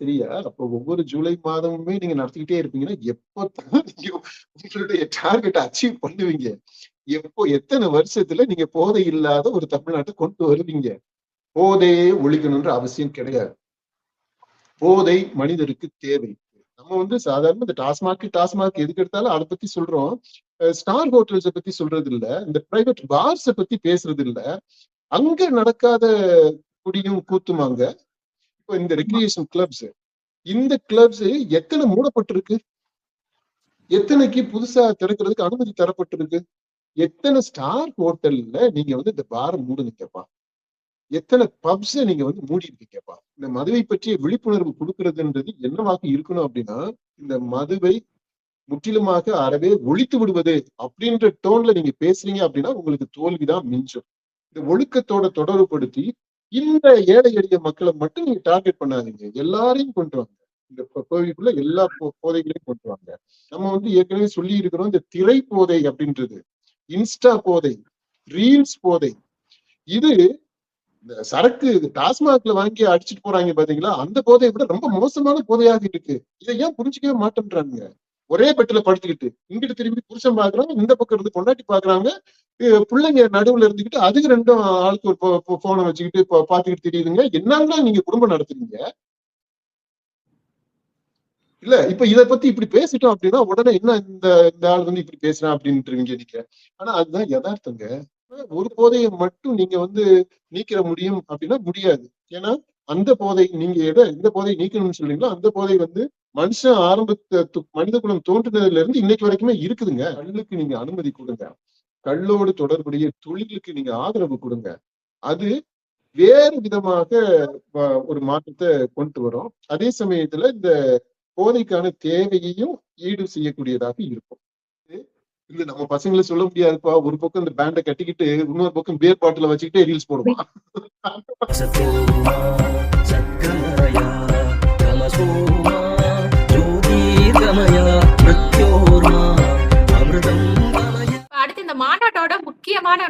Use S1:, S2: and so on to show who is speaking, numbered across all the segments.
S1: சரியா? அப்போ ஒவ்வொரு ஜூலை மாதமுமே நீங்க நடத்திக்கிட்டே இருப்பீங்கன்னா, எப்பதான் நீங்க உங்களுடைய டார்கெட்ட அச்சீவ் பண்ணுவீங்க? எப்போ எத்தன வருஷத்துல நீங்க போதை இல்லாத ஒரு தமிழ்நாட்ட கொண்டு வருவீங்க? போதையே ஒழிக்கணும்ன்ற அவசியம் கிடையாது. போதை மனிதருக்கு தேவை. நம்ம வந்து சாதாரண இந்த டாஸ்மாக் எதுக்கு எடுத்தாலும் அத பத்தி சொல்றோம். ஸ்டார் ஹோட்டல்ஸ பத்தி சொல்றது இல்ல. இந்த பிரைவேட் பார்ஸ பத்தி பேசுறது இல்ல. அங்க நடக்காத குடியும் கூத்துமாங்க. இப்ப இந்த
S2: ஆமா.
S1: Recreation clubs. இந்த கிளப்ஸ் எத்தன மூடப்பட்டிருக்கு? எத்தனைக்கு புதுசா திறக்கிறதுக்கு அனுமதி தரப்பட்டிருக்கு? எத்தன ஸ்டார் ஹோட்டல்ல நீங்க வந்து இந்த பார மூடுனீங்கப்பா? எத்தனை பப்ஸ நீங்க வந்து மூடிருக்கீங்கப்பா? இந்த மதுவை பற்றிய விழிப்புணர்வு குடுக்கிறதுன்றது என்னவாக இருக்கணும் அப்படின்னா, இந்த மதுவை முற்றிலுமாக அறவே ஒழித்து விடுவது அப்படின்ற டோன்ல நீங்க பேசுறீங்க அப்படின்னா, உங்களுக்கு தோல்விதான் மிஞ்சும். இந்த ஒழுக்கத்தோட தொடர்புபடுத்தி, இந்த ஏழை எளிய மக்கள மட்டும் நீங்க டார்கெட் பண்ணாதீங்க. எல்லாரையும் கொண்டு வாங்க. இந்த கோவிலுக்குள்ள எல்லா போதைகளையும் கொண்டு வாங்க. நம்ம வந்து ஏற்கனவே சொல்லி இருக்கிறோம், இந்த திரை போதை அப்படின்றது, இன்ஸ்டா போதை, ரீல்ஸ் போதை. இது இந்த சரக்கு டாஸ்மாக்ல வாங்கி அடிச்சுட்டு போறாங்க பாத்தீங்களா? அந்த போதையை விட ரொம்ப மோசமான போதையாக இருக்கு. இதை ஏன் புரிஞ்சுக்கவே மாட்டேன்றாங்க? ஒரே பெட்டுல படுத்துக்கிட்டு, இங்கிட்டு திரும்பி புருஷன் பாக்குறாங்க, இந்த பக்கம் இருந்து பொண்டாட்டி பாக்குறாங்க, பிள்ளைங்க நடுவுல இருந்துகிட்டு அதுக்கு ரெண்டும் ஆளுக்கு ஒரு போனை வச்சுக்கிட்டு பாத்துக்கிட்டு தெரியுதுங்க. என்னன்னா நீங்க குடும்பம் நடத்துறீங்க? இல்ல இப்ப இத பத்தி இப்படி பேசிட்டோம் அப்படின்னா உடனே என்ன இந்த இந்த ஆள் வந்து இப்படி பேசுறான் அப்படின்ட்டுருவீங்க நீங்க. ஆனா அதுதான் யதார்த்தங்க. ஒரு போதையை மட்டும் நீங்க வந்து நீக்கிற முடியும் அப்படின்னா முடியாது. ஏன்னா அந்த போதை நீங்க எந்த போதை நீக்கணும்னு சொல்றீங்களோ அந்த போதை வந்து மனுஷன் மனித குலம் தோன்றினதுல இருந்து இன்னைக்கு வரைக்குமே இருக்குதுங்க. கல்லுக்கு நீங்க அனுமதி கொடுங்க. கல்லோடு தொடர்புடைய தொழிலுக்கு நீங்க ஆதரவு கொடுங்க. அது வேறு விதமாக ஒரு மாற்றத்தை கொண்டு வரும். அதே சமயத்துல இந்த போதைக்கான தேவையையும் ஈடு செய்யக்கூடியதாக இருக்கும். இல்ல நம்ம பசங்களை சொல்ல முடியாதுப்பா. ஒரு பக்கம் இந்த பேண்டை கட்டிக்கிட்டு இன்னொரு பக்கம் பியர் பாட்டில வச்சுக்கிட்டே ரீல்ஸ் போடுவான்.
S2: அடுத்து இந்த மாநாட்டோட முக்கியமான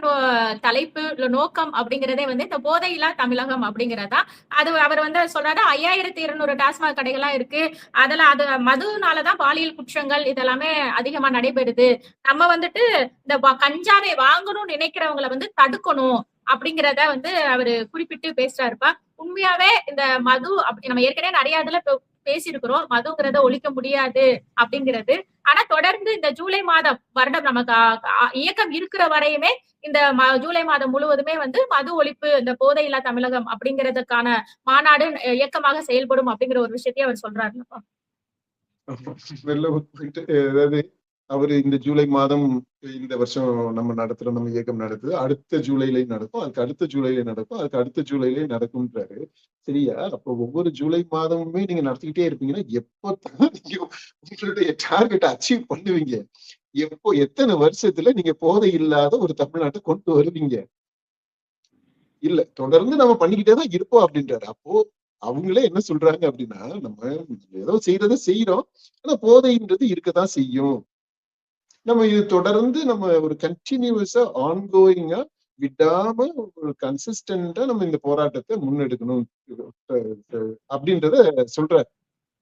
S2: தலைப்பு நோக்கம் அப்படிங்கறதே வந்து இந்த போதையில்லா தமிழகம் அப்படிங்கறதா. அது அவர் வந்து சொல்றாரு 5200 டாஸ்மாக் கடைகள்லாம் இருக்கு. அதுல அது மதுனாலதான் பாலியல் குற்றங்கள் இதெல்லாமே அதிகமா நடைபெறுது. நம்ம வந்துட்டு இந்த கஞ்சாவை வாங்கணும்னு நினைக்கிறவங்களை வந்து தடுக்கணும் அப்படிங்கிறத வந்து அவரு குறிப்பிட்டு பேசுறாருப்பா. உண்மையாவே இந்த மது அப்படி நம்ம ஏற்கனவே நிறைய இதுல பேசியிருக்கிறோம். மதுங்கிறத ஒழிக்க முடியாது அப்படிங்கிறது. ஆனா தொடர்ந்து இந்த ஜூலை மாதம் வருடம் நமக்கு இயக்கம் இருக்கிற வரையுமே இந்த ஜூலை மாதம் முழுவதுமே வந்து மது ஒழிப்பு இந்த போதையில்லா தமிழகம் அப்படிங்கிறதுக்கான மாநாடு இயக்கமாக செயல்படும் அப்படிங்கிற ஒரு விஷயத்தையும் அவர் சொல்றாருப்பா.
S1: அதாவது அவரு இந்த ஜூலை மாதம் இந்த வருஷம் நம்ம நடத்துறோம், நம்ம இயக்கம் நடத்துது. அடுத்த ஜூலைலயும் நடக்கும், அதுக்கு அடுத்த ஜூலைலயும் நடக்கும், அதுக்கு அடுத்த ஜூலைலயும் நடக்கும்ன்றாரு. சரியா? அப்போ ஒவ்வொரு ஜூலை மாதமுமே நீங்க நடத்திக்கிட்டே இருப்பீங்கன்னா, எப்பதான் நீங்க உங்களுடைய டார்கெட்டை அச்சீவ் பண்ணுவீங்க? எப்போ எத்தனை வருஷத்துல நீங்க போதை இல்லாத ஒரு தமிழ்நாட்டை கொண்டு வருவீங்க? இல்ல தொடர்ந்து நம்ம பண்ணிக்கிட்டே தான் இருப்போம் அப்படின்றாரு. அப்போ அவங்களே என்ன சொல்றாங்க அப்படின்னா, நம்ம ஏதோ செய்யறதை செய்யறோம். ஆனா போதைன்றது இருக்கதான் செய்யும். நம்ம இது தொடர்ந்து நம்ம ஒரு கண்டினியூஸா ஆன்கோயிங்கா விடாம ஒரு கன்சிஸ்டன்டா நம்ம இந்த போராட்டத்தை முன்னெடுக்கணும் அப்படின்றத சொல்றாரு.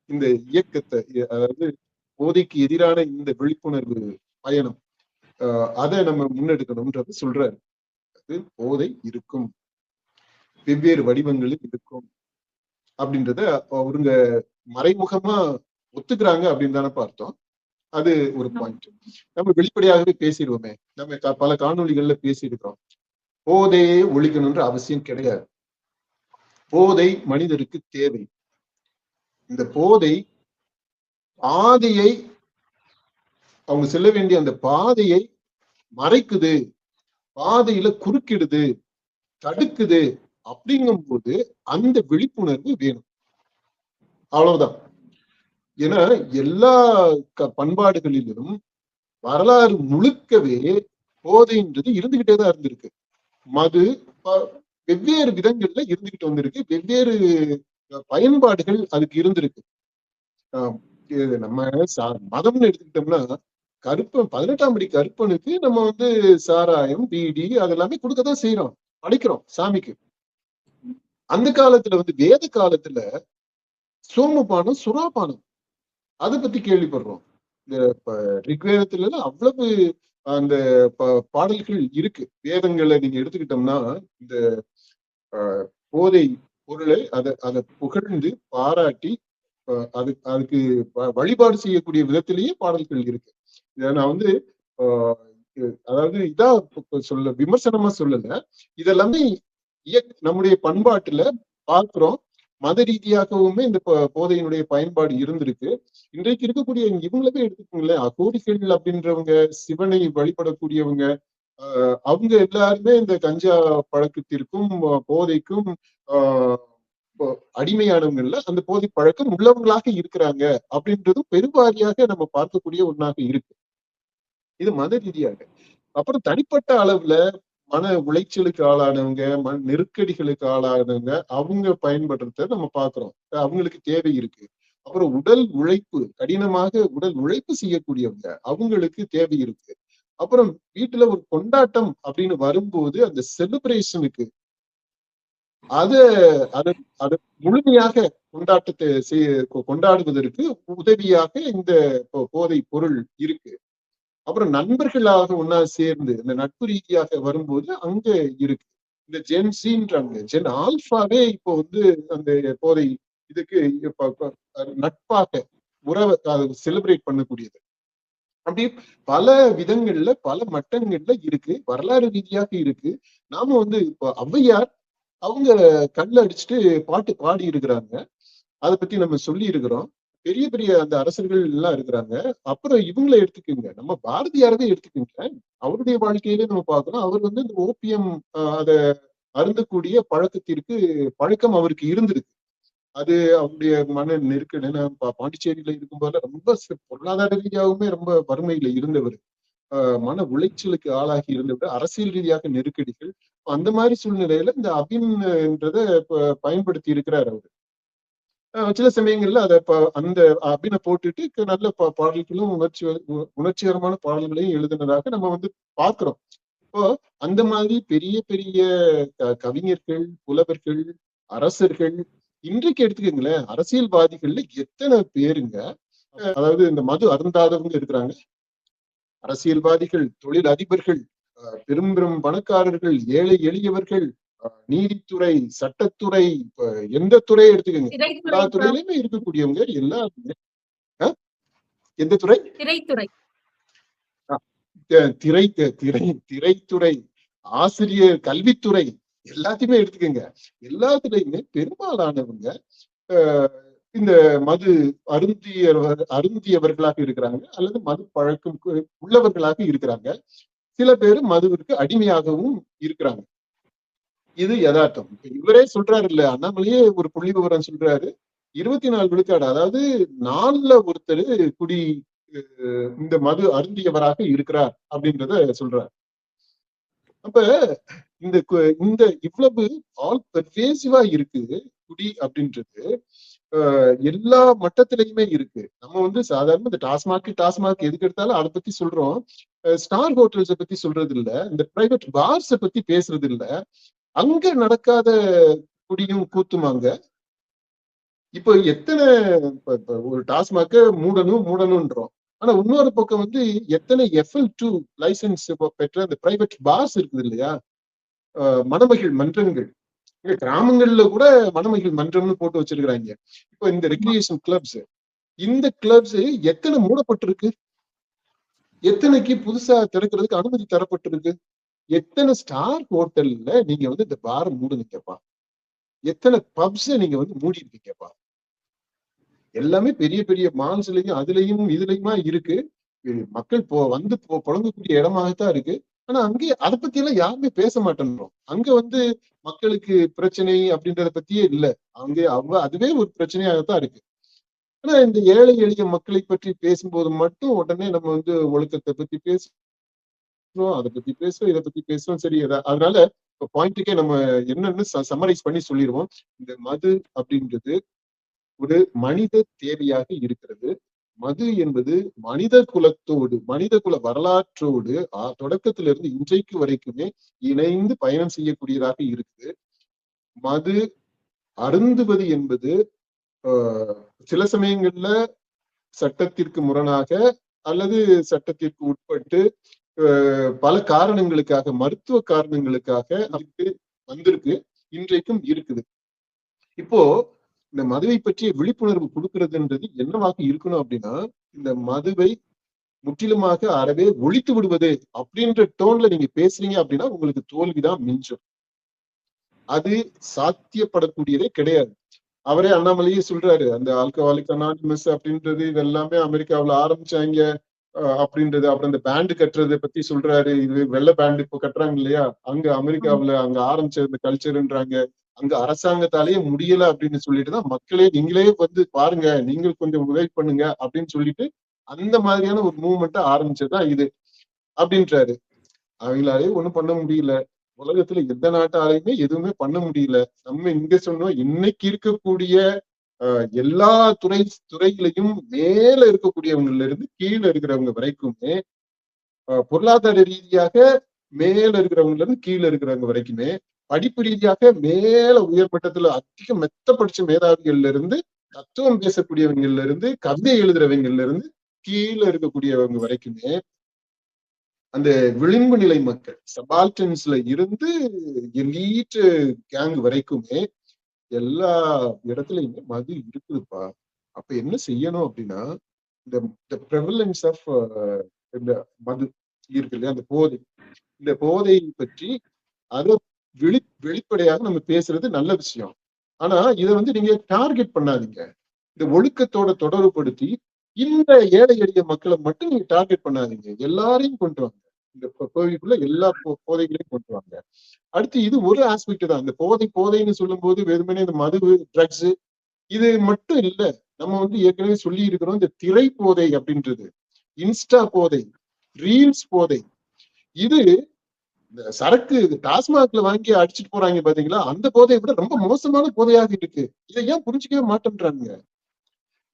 S1: இந்த இயக்கத்தை அதாவது போதைக்கு எதிரான இந்த விழிப்புணர்வு பயணம் அதை நம்ம முன்னெடுக்கணும்ன்றத சொல்றாரு. அது போதை இருக்கும், வெவ்வேறு வடிவங்களில் இருக்கும் அப்படின்றத அவருங்க மறைமுகமா ஒத்துக்கிறாங்க அப்படின்னு தானே பார்த்தோம். அது ஒரு பாயிண்ட். நம்ம வெளிப்படையாகவே பேசிடுவோமே, நம்ம பல காணொலிகள்ல பேசியிருக்கிறோம். போதையே ஒழிக்கணும்ன்ற அவசியம் கிடையாது. போதை மனிதருக்கு தேவை. இந்த போதை பாதையை அவங்க செல்ல வேண்டிய அந்த பாதையை மறைக்குது, பாதையில குறுக்கிடுது, தடுக்குது. அப்படிங்கும் போது அந்த விழிப்புணர்வு வேணும். அவ்வளவுதான். ஏன்னா எல்லா பண்பாடுகளிலும் வரலாறு முழுக்கவே போதைன்றது இருந்துகிட்டே தான் இருந்திருக்கு. மது வெவ்வேறு விதங்கள்ல இருந்துகிட்டு வந்திருக்கு, வெவ்வேறு பயன்பாடுகள் அதுக்கு இருந்திருக்கு. நம்ம மதம்னு எடுத்துக்கிட்டோம்னா கருப்பன் 18ஆம் படி கருப்பனுக்கு நம்ம வந்து சாராயம் பீடி அதெல்லாமே கொடுக்கதான் செய்யறோம், அடிக்கிறோம் சாமிக்கு. அந்த காலத்துல வந்து வேத காலத்துல சோமபானம், சுறாபானம் அதை பத்தி கேள்விப்படுறோம். இந்த ரிக்வேதத்துல அவ்வளவு அந்த பாடல்கள் இருக்கு. வேதங்களை நீங்க எடுத்துக்கிட்டோம்னா இந்த போதை பொருளை அதை புகழ்ந்து பாராட்டி அதுக்கு வழிபாடு செய்யக்கூடிய விதத்திலேயே பாடல்கள் இருக்கு. இதை நான் வந்து அதாவது இதா விமர்சனமா சொல்லல, இதெல்லாமே நம்முடைய பண்பாட்டுல பார்க்கிறோம். மத ரீதியாகவுமே இந்த போதையினுடைய பயன்பாடு இருந்திருக்கு. இன்றைக்கு இருக்கக்கூடிய இவங்களவே எடுத்துக்கோங்களேன், அகோரிகள் அப்படின்றவங்க, சிவனை வழிபடக்கூடியவங்க, அவங்க எல்லாருமே இந்த கஞ்சா பழக்கத்திற்கும் போதைக்கும் அடிமையானவங்கள்ல அந்த போதை பழக்கம் உள்ளவங்களாக இருக்கிறாங்க அப்படின்றதும் பெருவாரியாக நம்ம பார்க்கக்கூடிய ஒன்றாக இருக்கு. இது மத ரீதியாக. அப்புறம் தனிப்பட்ட அளவுல மன உளைச்சலுக்கு ஆளானவங்க, மன நெருக்கடிகளுக்கு ஆளானவங்க, அவங்க பயன்படுறத நம்ம பாக்குறோம். அவங்களுக்கு தேவை இருக்கு. அப்புறம் உடல் உழைப்பு, கடினமாக உடல் உழைப்பு செய்யக்கூடியவங்க, அவங்களுக்கு தேவை இருக்கு. அப்புறம் வீட்டுல ஒரு கொண்டாட்டம் அப்படின்னு வரும்போது அந்த செலிப்ரேஷனுக்கு அதை முழுமையாக கொண்டாட்டத்தை கொண்டாடுவதற்கு உதவியாக இந்த போதை பொருள் இருக்கு. அப்புறம் நண்பர்களாக ஒன்னா சேர்ந்து இந்த நட்பு ரீதியாக வரும்போது அங்க இருக்கு. இந்த ஜென்சின்றாங்க, ஜென் ஆல்பாவே இப்போ வந்து அந்த போதை இதுக்கு நட்பாக உறவை செலிப்ரேட் பண்ணக்கூடியது. அப்படி பல விதங்கள்ல பல மட்டங்கள்ல இருக்கு, வரலாறு ரீதியாக இருக்கு. நாம வந்து இப்போ ஔவையார் அவங்க கல்ல அடிச்சுட்டு பாட்டு பாடி இருக்கிறாங்க, அதை பத்தி நம்ம சொல்லி இருக்கிறோம். பெரிய பெரிய அந்த அரசர்கள் எல்லாம் இருக்கிறாங்க. அப்புறம் இவங்களை எடுத்துக்கோங்க, நம்ம பாரதியாரவே எடுத்துக்கோங்க, அவருடைய வாழ்க்கையிலே நம்ம பார்க்கிறோம். அவர் வந்து இந்த ஓபியம் அதை அருந்தக்கூடிய பழக்கம் அவருக்கு இருந்திருக்கு. அது அவருடைய மன நெருக்கடி. பாண்டிச்சேரியில இருக்கும்போது ரொம்ப பொருளாதார ரீதியாகவுமே ரொம்ப வறுமையில இருந்தவர், மன உளைச்சலுக்கு ஆளாகி இருந்தவர், அரசியல் ரீதியாக நெருக்கடிகள். அந்த மாதிரி சூழ்நிலையில இந்த அபின்றத பயன்படுத்தி இருக்கிறார் அவரு. சில சமயங்கள்ல அந்த அபினை போட்டுட்டு நல்ல பாடல்களும் உணர்ச்சிகரமான பாடல்களையும் எழுதுனதாக நம்ம வந்து பார்க்கிறோம். இப்போ அந்த மாதிரி பெரிய பெரிய கவிஞர்கள், புலவர்கள், அரசர்கள், இன்றைக்கு எடுத்துக்கீங்களேன், அரசியல்வாதிகள்ல எத்தனை பேருங்க, அதாவது இந்த மது அருந்தாதவங்க இருக்கிறாங்க, அரசியல்வாதிகள், தொழில் அதிபர்கள், பெரும் பெரும் பணக்காரர்கள், ஏழை எளியவர்கள், நீதித்துறை, சட்டத்துறை, எந்த துறையை எடுத்துக்கோங்க, எல்லா துறையிலுமே இருக்கக்கூடியவங்க எல்லாருமே. எந்த துறை?
S2: திரைத்துறை.
S1: திரைத்துறை, ஆசிரியர், கல்வித்துறை, எல்லாத்தையுமே எடுத்துக்கோங்க. எல்லாத்துலயுமே பெரும்பாலானவங்க இந்த மது அருந்தியவர்களாக இருக்கிறாங்க, அல்லது மது பழக்கம் உள்ளவர்களாக இருக்கிறாங்க. சில பேர் மதுவிற்கு அடிமையாகவும் இருக்கிறாங்க. இது யதார்த்தம். இவரே சொல்றாரு இல்ல, அண்ணாமலையே ஒரு புள்ளி விவரம் சொல்றாரு, 24 விழுக்காடு, அதாவது 4ல ஒருத்தர் இந்த மது அருந்தியவராக இருக்கிறார் அப்படின்றத சொல்றார். அப்ப இந்த இவ்வளவு ஆல் பெர்வேசிவா இருக்கு குடி அப்படின்றது, எல்லா மட்டத்திலையுமே இருக்கு. நம்ம வந்து சாதாரண இந்த டாஸ்மாக் எதுக்கு எடுத்தாலும் அதை பத்தி சொல்றோம், ஸ்டார் ஹோட்டல்ஸை பத்தி சொல்றது இல்ல, இந்த பிரைவேட் பார்ஸை பத்தி பேசுறது இல்ல. அங்க நடக்காத குடியும் கூத்துமாங்க. இப்போ எத்தனை ஒரு டாஸ்மாக மூடணும்ன்றோம், ஆனா இன்னொரு பக்கம் வந்து எத்தனை FL2 லைசன்ஸ் பெற்ற அந்த பிரைவேட் பார்ஸ் இருக்குது இல்லையா, மணமகள் மன்றங்கள். கிராமங்கள்ல கூட மணமகள் மன்றம்னு போட்டு வச்சிருக்கிறாங்க. இப்போ இந்த ரெக்ரியேஷன் கிளப்ஸ், இந்த கிளப்ஸ் எத்தனை மூடப்பட்டிருக்கு, எத்தனைக்கு புதுசா திறக்கிறதுக்கு அனுமதி தரப்பட்டிருக்கு, எத்தனை ஸ்டார் ஹோட்டல்ல நீங்க வந்து இந்த பார் மூடுனீங்கப்பா, எத்தனை பப்ஸ் நீங்க வந்து மூடி இருக்கீங்கப்பா. எல்லாமே பெரிய பெரிய மால்ஸ்லயும் அதுலயும் இதுலயுமா இருக்கு. மக்கள் வந்து புழங்கக்கூடிய இடமாகத்தான் இருக்கு. ஆனா அங்கே அதை பத்தி எல்லாம் யாருமே பேச மாட்டேன்றோம். அங்க வந்து மக்களுக்கு பிரச்சனை அப்படின்றத பத்தியே இல்லை. அங்கே அதுவே ஒரு பிரச்சனையாகத்தான் இருக்கு. ஆனா இந்த ஏழை எளிய மக்களை பற்றி பேசும்போது மட்டும் உடனே நம்ம வந்து ஒழுக்கத்தை பத்தி பேசுறோம், அதை பத்தி பேசுறோம், இதை பத்தி பேசுறோம். சரி, அதனால இப்ப பாயிண்ட்டுக்கே நம்ம என்னன்னு சம்மரைஸ் பண்ணி சொல்லிடுவோம். இந்த மது அப்படின்றது ஒரு மனித தேவையாக இருக்கிறது. மது என்பது மனித குல வரலாற்றோடு தொடக்கத்திலிருந்து இன்றைக்கு வரைக்குமே இணைந்து பயணம் செய்யக்கூடியதாக இருக்குது. மது அருந்துவது என்பது ஆஹ் சில சமயங்கள்ல சட்டத்திற்கு முரணாக அல்லது சட்டத்திற்கு உட்பட்டு பல காரணங்களுக்காக, மருத்துவ காரணங்களுக்காக அதுக்கு வந்திருக்கு, இன்றைக்கும் இருக்குது. இப்போ இந்த மதுவை பற்றிய விழிப்புணர்வு கொடுக்கறதுன்றது என்னவாக இருக்கணும் அப்படின்னா, இந்த மதுவை முற்றிலுமாக அறவே ஒழித்து விடுவது அப்படின்ற டோன்ல நீங்க பேசுறீங்க அப்படின்னா உங்களுக்கு தோல்விதான் மிஞ்சும். அது சாத்தியப்படக்கூடியதே கிடையாது. அவரே அண்ணாமலையே சொல்றாரு, அந்த ஆல்கஹாலிக் அனானிமஸ் அப்படின்றது இது எல்லாமே அமெரிக்காவுல ஆரம்பிச்சாங்க அப்படின்றது. அப்புறம் இந்த பேண்டு கட்டுறதை பத்தி சொல்றாரு. இது வெள்ளை பேண்டு இப்போ கட்டுறாங்க இல்லையா, அங்க அமெரிக்காவுல அங்க ஆரம்பிச்ச இந்த கல்ச்சர்ன்றாங்க. அங்க அரசாங்கத்தாலேயே முடியல அப்படின்னு சொல்லிட்டுதான் மக்களே நீங்களே வந்து பாருங்க, நீங்கள் கொஞ்சம் உதவி பண்ணுங்க அப்படின்னு சொல்லிட்டு அந்த மாதிரியான ஒரு மூவ்மெண்ட்டை ஆரம்பிச்சதுதான் இது அப்படின்றாரு. அவங்களாலே ஒண்ணும் பண்ண முடியல. உலகத்துல எந்த நாட்டாலையுமே எதுவுமே பண்ண முடியல. நம்ம இங்க சொன்னோம், இன்னைக்கு இருக்கக்கூடிய எல்லா துறையிலையும் மேல இருக்கக்கூடியவங்கல இருந்து கீழே இருக்கிறவங்க வரைக்குமே, பொருளாதார ரீதியாக மேல இருக்கிறவங்கல இருந்து கீழே இருக்கிறவங்க வரைக்குமே, படிப்பு ரீதியாக மேல உயர்மட்டத்துல அதிக மெத்த படிச்ச மேதாவிகள்ல இருந்து, தத்துவம் பேசக்கூடியவங்கல இருந்து, கவிதை எழுதுறவங்கல இருந்து கீழே இருக்கக்கூடியவங்க வரைக்குமே, அந்த விளிம்பு நிலை மக்கள் சபால்டன்ஸ்ல இருந்து எலீட் கேங் வரைக்குமே எல்லா இடத்துலயுமே மது இருக்குதுப்பா. அப்ப என்ன செய்யணும் அப்படின்னா, இந்த prevalence ஆஃப் இந்த மது இருக்கு இல்லையா, அந்த போதை, இந்த போதை பற்றி அதை வெளிப்படையாக நம்ம பேசுறது நல்ல விஷயம். ஆனா இதை வந்து நீங்க டார்கெட் பண்ணாதீங்க. இந்த ஒழுக்கத்தோட தொடர்புபடுத்தி இந்த ஏழை எளிய மக்களை மட்டும் நீங்க டார்கெட் பண்ணாதீங்க. எல்லாரையும் கொண்டு வாங்க. இந்த கோவிலுக்குள்ள எல்லா போதைகளையும் கொண்டு வாங்க. அடுத்து இது ஒரு ஆஸ்பெக்ட் தான். இந்த போதைன்னு சொல்லும் போது வெறுமனே இந்த மது, ட்ரக்ஸ் இது மட்டும் இல்ல. நம்ம வந்து ஏற்கனவே சொல்லி இருக்கிறோம், இந்த திரை போதை அப்படின்றது, இன்ஸ்டா போதை, ரீல்ஸ் போதை, இது இந்த சரக்கு டாஸ்மாக்ல வாங்கி அடிச்சுட்டு போறாங்க பாத்தீங்களா, அந்த போதையை விட ரொம்ப மோசமான போதையாக இருக்கு. இதை ஏன் புரிஞ்சுக்கவே மாட்டேன்றாங்க.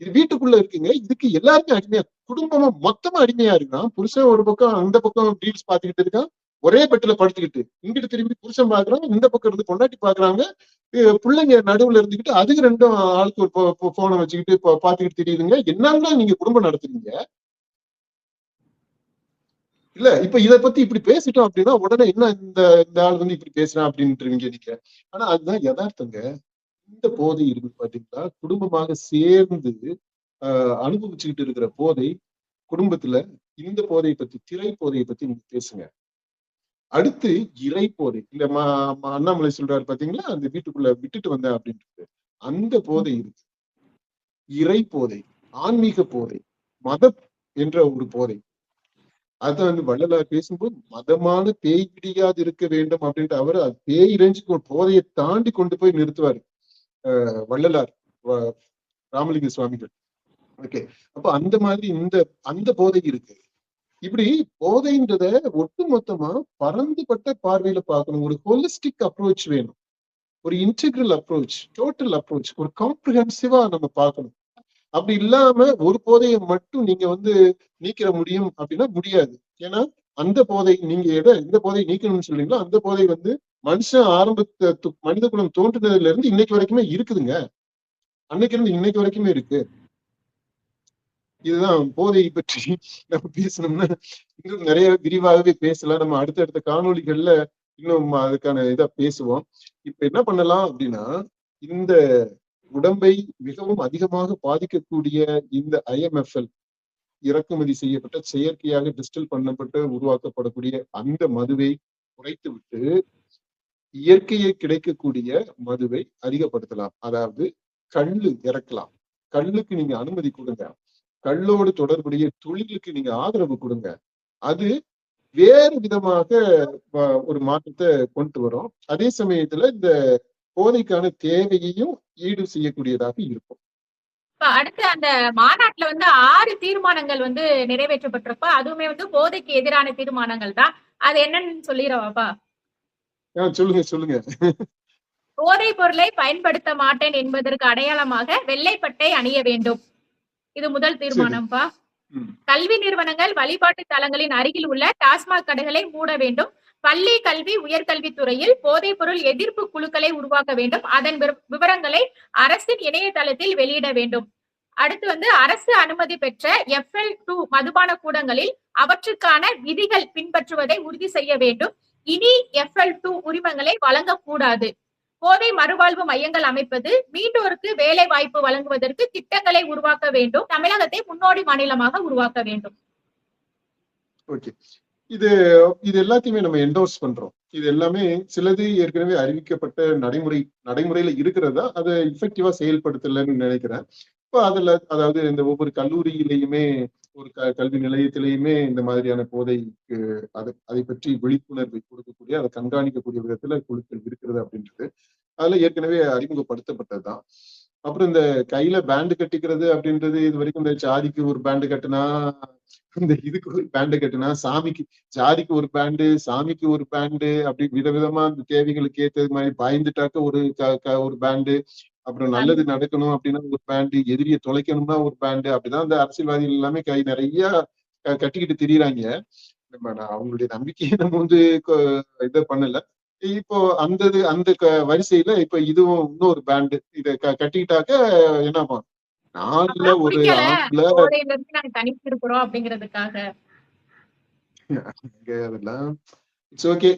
S1: இது வீட்டுக்குள்ள இருக்குங்க. இதுக்கு எல்லாருமே அடிமையா, குடும்பமா மொத்தமா அடிமையா இருக்கான். புருஷன் ஒரு பக்கம் அந்த பக்கம் ரீல்ஸ் பாத்துக்கிட்டு இருக்கான், ஒரே பெட்டுல படுத்துக்கிட்டு. இங்கிட்டு திரும்பி புருஷன் பாக்குறான், இந்த பக்கம் இருந்து பொண்டாட்டி பாக்குறாங்க, பிள்ளைங்க நடுவுல இருந்துகிட்டு அதுக்கு ரெண்டும் ஆளுக்கு ஒரு போனை வச்சுக்கிட்டு பாத்துக்கிட்டு தெரியுதுங்க. என்னன்னா நீங்க குடும்பம் நடத்துறீங்க இல்ல. இப்ப இதை பத்தி இப்படி பேசிட்டோம் அப்படின்னா உடனே என்ன இந்த ஆள் வந்து இப்படி பேசுறான் அப்படின்ட்டு நீங்க. ஆனா அதுதான் யதார்த்தங்க. இந்த போதை இருக்கு பாத்தீங்களா, குடும்பமாக சேர்ந்து அனுபவிச்சுக்கிட்டு இருக்கிற போதை குடும்பத்துல. இந்த போதையை பத்தி, திரை போதையை பத்தி நீங்க பேசுங்க. அடுத்து இறை போதை. இந்த அண்ணாமலை சொல்றாரு பாத்தீங்களா, அந்த வீட்டுக்குள்ள விட்டுட்டு வந்தேன் அப்படின்றது, அந்த போதை இருக்கு. இறை போதை, ஆன்மீக போதை, மத என்ற ஒரு போதை. அதை வந்து வள்ளலார் பேசும்போது மதமான பேய் பிடிக்காது இருக்க வேண்டும் அப்படின்ட்டு அவரு அது பேய் ரேஞ்சுக்கு ஒரு போதையை தாண்டி கொண்டு போய் நிறுத்துவாரு வள்ளலார், ராமலிங்க சுவாமிகள். ஓகே, அப்ப அந்த மாதிரி அந்த போதை இருக்கு. இப்படி போதைன்றத ஒட்டு மொத்தமா பரந்துபட்ட பார்வையில பார்க்கணும். ஒரு ஹோலிஸ்டிக் அப்ரோச் வேணும், ஒரு இன்டெகிரல் அப்ரோச், டோட்டல் அப்ரோச், ஒரு காம்ப்ரிஹென்சிவா நம்ம பார்க்கணும். அப்படி இல்லாம ஒரு போதையை மட்டும் நீங்க வந்து நீக்கிற முடியும் அப்படின்னா முடியாது. ஏன்னா அந்த போதை நீங்க எந்த போதையை நீக்கணும்னு சொல்றீங்களோ அந்த போதை வந்து மனுஷன் மனித குலம் தோன்றினதுல இருந்து இன்னைக்கு வரைக்குமே இருக்குதுங்க. அன்னைக்கு இருந்து இன்னைக்கு வரைக்குமே இருக்கு. இதுதான் போதை பற்றி நம்ம பேசணும்னா இன்னும் நிறைய விரிவாகவே பேசலாம். நம்ம அடுத்தடுத்த காணொளிகள்ல இன்னும் அதுக்கான இதை பேசுவோம். இப்ப என்ன பண்ணலாம் அப்படின்னா, இந்த உடம்பை மிகவும் அதிகமாக பாதிக்கக்கூடிய இந்த IMFL, இறக்குமதி செய்யப்பட்ட செயற்கையாக டிஸ்டில் பண்ணப்பட்டு உருவாக்கப்படக்கூடிய அந்த மதுவை குறைத்து விட்டு இயற்கையை கிடைக்கக்கூடிய மதுவை அதிகப்படுத்தலாம். அதாவது கள்ளு இறக்கலாம். கல்லுக்கு நீங்க அனுமதி கொடுங்க. கல்லோடு தொடர்புடைய தொழிலுக்கு நீங்க ஆதரவு கொடுங்க. அது வேறு விதமாக ஒரு மாற்றத்தை கொண்டு வரும். அதே சமயத்துல இந்த போதைக்கான தேவையையும் ஈடு செய்யக்கூடியதாக இருக்கும்.
S2: அடுத்து அந்த மாநாட்டுல வந்து 6 தீர்மானங்கள் வந்து நிறைவேற்றப்பட்டிருப்ப, அதுவுமே வந்து போதைக்கு எதிரான தீர்மானங்கள் தான். அது என்னன்னு சொல்லிடவாப்பா?
S1: சொல்லுங்க.
S2: போதைப் பொருளை பயன்படுத்த மாட்டேன் என்பதற்கு அடையாளமாக வெள்ளைப்பட்டை அணிய வேண்டும். இது முதல் தீர்மானம்ப்பா. கல்வி நிறுவனங்கள் வழிபாட்டு தலங்களின் அருகில் உள்ள டாஸ்மாக் கடைகளை மூட வேண்டும். பள்ளி கல்வி உயர்கல்வித் துறையில் போதைப் பொருள் எதிர்ப்பு குழுக்களை உருவாக்க வேண்டும். அதன் விவரங்களை அரசின் இணையதளத்தில் வெளியிட வேண்டும். அடுத்து வந்து அரசு அனுமதி பெற்ற FL2 மதுபான கூடங்களில் அவற்றுக்கான விதிகள் பின்பற்றுவதை உறுதி செய்ய வேண்டும். இனி FL2 உரிமங்களை வழங்கக்கூடாது. போதை மறுவாழ்வு மையங்கள் அமைப்பது, மீண்டோருக்கு வேலை வாய்ப்பு வழங்குவதற்கு திட்டங்களை உருவாக்க வேண்டும். தமிழகத்தை முன்னோடி மாநிலமாக உருவாக்க வேண்டும்.
S1: ஓகே, இது இது எல்லாத்தையுமே நம்ம என்டோர்ஸ் பண்றோம். இது எல்லாமே சிலது ஏற்கனவே அறிவிக்கப்பட்ட நடைமுறையில இருக்கிறதா, அதை இஃபெக்டிவா செயல்படுத்தலன்னு நினைக்கிறேன். இப்போ அதுல அதாவது இந்த ஒவ்வொரு கல்லூரியிலையுமே ஒரு கல்வி நிலையத்திலையுமே இந்த மாதிரியான போதைக்கு அதை பற்றி விழிப்புணர்வை கொடுக்கக்கூடிய, அதை கண்காணிக்கக்கூடிய விதத்துல குழுக்கள் இருக்கிறது அப்படின்றது அதுல ஏற்கனவே அறிமுகப்படுத்தப்பட்டதுதான். அப்புறம் இந்த கையில பேண்டு கட்டிக்கிறது அப்படின்றது இது வரைக்கும் இந்த ஜாதிக்கு ஒரு பேண்டு கட்டினா, இந்த இதுக்கு ஒரு பேண்டு கட்டினா, சாமிக்கு ஜாதிக்கு ஒரு பேண்டு, சாமிக்கு ஒரு பேண்டு, அப்படி விதவிதமா அந்த தேவைகளுக்கு ஏற்றது மாதிரி பயந்துட்டாக்க ஒரு பேண்டு, அப்புறம் நல்லது நடக்கணும் அப்படின்னா ஒரு பேண்டு, எதிரியை தொலைக்கணும்னா ஒரு பேண்டு, அப்படிதான் அந்த அரசியல்வாதிகள் எல்லாமே கை நிறைய கட்டிக்கிட்டு திரியிறாங்க. அவங்களுடைய நம்பிக்கையை நம்ம வந்து இதை பண்ணல. இப்போ அந்த வரிசையில இப்ப இதுவும் இன்னொரு பேண்டு இத கட்டிக்கிட்டாக்க என்னப்பா, நாலுல ஒரு ஆண்டுல
S2: தனித்திருக்கிறோம் அப்படிங்கிறதுக்காக
S1: அதெல்லாம் இட்ஸ் ஓகே.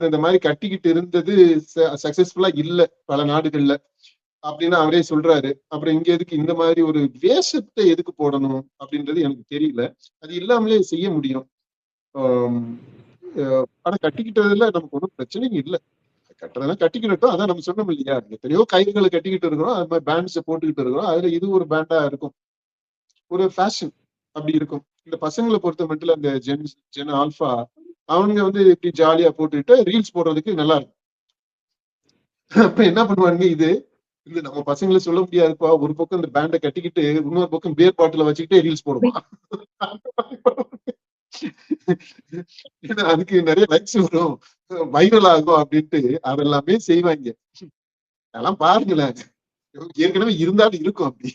S1: இந்த மாதிரி கட்டிக்கிட்டு இருந்தது சக்சஸ்ஃபுல்லா இல்ல பல நாடுகள்ல அப்படின்னு அவரே சொல்றாரு. அப்புறம் இங்க எதுக்கு இந்த மாதிரி ஒரு வேஷத்தை எதுக்கு போடணும் அப்படின்றது எனக்கு தெரியல. அது இல்லாமலே செய்ய முடியும். ஆனா கட்டிக்கிட்டதுல நமக்கு ஒன்றும் பிரச்சனையும் இல்லை. கட்டுறதெல்லாம் கட்டிக்கிட்டோம். அதான் நம்ம சொன்னோம் இல்லையா, எத்தனையோ கயிறுகளை கட்டிக்கிட்டு இருக்கிறோம், அது மாதிரி பேண்ட்ஸை போட்டுக்கிட்டு இருக்கிறோம். அதுல இது ஒரு பேண்டா இருக்கும், ஒரு ஃபேஷன் அப்படி இருக்கும். இந்த பசங்களை பொறுத்த மட்டும் அந்த ஜென் ஆல்பா அவனுங்க வந்து இப்படி ஜாலியா போட்டுக்கிட்டு ரீல்ஸ் போடுறதுக்கு நல்லா இருக்கும். அப்ப என்ன பண்ணுவாங்க, இது நம்ம பசங்களை சொல்ல முடியாதுப்பா, ஒரு பக்கம் இந்த பேண்டை கட்டிக்கிட்டு இன்னொரு பக்கம் பியர் பாட்டில வச்சுக்கிட்டே ரீல்ஸ் போடுவான். ஏன்னா அதுக்கு நிறைய லைக்ஸ் வரும், வைரல் ஆகும் அப்படின்ட்டு அதெல்லாமே செய்வாங்க. அதெல்லாம் பாருங்களேன், ஏற்கனவே இருந்தாலும் இருக்கும் அப்படி.